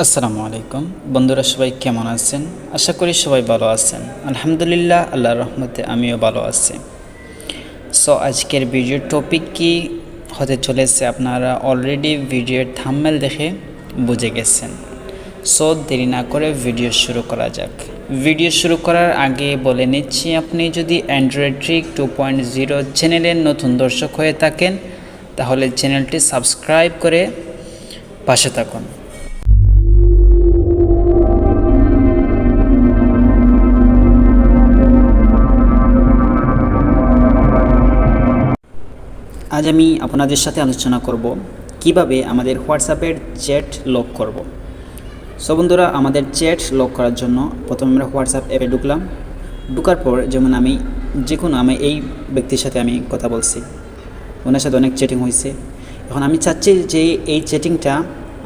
আসসালামু আলাইকুম বন্ধুরা, সবাই কেমন আছেন? আশা করি সবাই ভালো আছেন। আলহামদুলিল্লাহ, আল্লাহর রহমতে আমিও ভালো আছি। সো আজকের ভিডিওর টপিক কি হতে চলেছে আপনারা অলরেডি ভিডিওর থাম্বনেল দেখে বুঝে গেছেন। সো দেরি না করে ভিডিও শুরু করা যাক। ভিডিও শুরু করার আগে বলে নিচ্ছি, আপনি যদি অ্যান্ড্রয়েড ট্রিক 2.0 চ্যানেলের নতুন দর্শক হয়ে থাকেন তাহলে চ্যানেলটি সাবস্ক্রাইব করে পাশে থাকুন। আজ আমি আপনাদের সাথে আলোচনা করব কিভাবে আমাদের হোয়াটসঅ্যাপের চ্যাট লক করব। সো বন্ধুরা, আমাদের চ্যাট লক করার জন্য প্রথমে আমরা হোয়াটসঅ্যাপ অ্যাপে ঢোকার পর যেমন আমি এই ব্যক্তির সাথে আমি কথা বলছি, ওনার সাথে অনেক চ্যাটিং হয়েছে। এখন আমি চাচ্ছি যে এই চ্যাটিংটা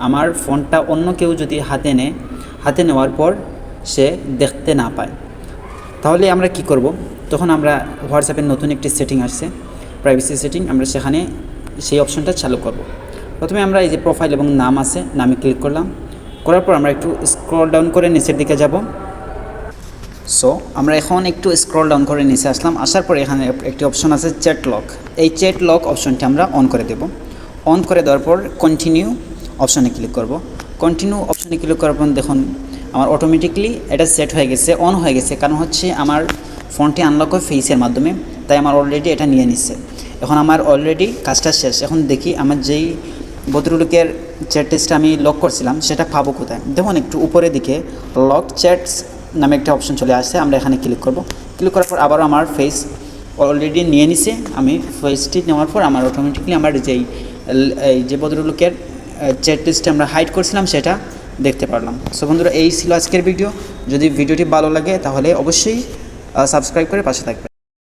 আমার ফোনটা অন্য কেউ যদি হাতে নেওয়ার পর সে দেখতে না পায়, তাহলে আমরা কি করব? তখন আমরা হোয়াটসঅ্যাপের নতুন একটি সেটিং আসছে, প্রাইভেসি সেটিং, আমরা সেখানে সেই অপশনটা চালু করব। প্রথমে আমরা এই যে প্রোফাইল এবং নাম আছে, নামে ক্লিক করলাম। করার পর আমরা একটু স্ক্রল ডাউন করে নিচের দিকে যাব। সো আমরা এখন একটু স্ক্রল ডাউন করে নিচে আসলাম। আসার পর এখানে একটি অপশন আছে চ্যাট লক। এই চ্যাট লক অপশনটি আমরা অন করে দেব। অন করে দেওয়ার পর কন্টিনিউ অপশনে ক্লিক করব। কন্টিনিউ অপশনে ক্লিক করার পর দেখুন আমার অটোমেটিকলি এটা সেট হয়ে গেছে, অন হয়ে গেছে। কারণ হচ্ছে আমার ফোনটি আনলক হয় ফেসের মাধ্যমে, তাই আমার অলরেডি এটা নিয়ে নিচ্ছে। এখন আমার অলরেডি কাজটা শেষ। এখন দেখি আমার যেই ভদ্রলোকের চ্যাট টেক্সটটা আমি লক করছিলাম সেটা পাবো কোথায়। দেখুন একটু উপরের দিকে লক চ্যাটস নামে একটা অপশন চলে আসছে, আমরা এখানে ক্লিক করব। ক্লিক করার পর আবারও আমার ফেস অলরেডি নিয়ে নিছে। আমি ফেসটি নেওয়ার পর আমার অটোমেটিকলি আমার যে ভদ্রলোকের চ্যাট টেক্সটটা আমরা হাইড করছিলাম সেটা দেখতে পারলাম। সো বন্ধুরা, এই ছিল আজকের ভিডিও। যদি ভিডিওটি ভালো লাগে তাহলে অবশ্যই সাবস্ক্রাইব করে পাশে থাকবেন।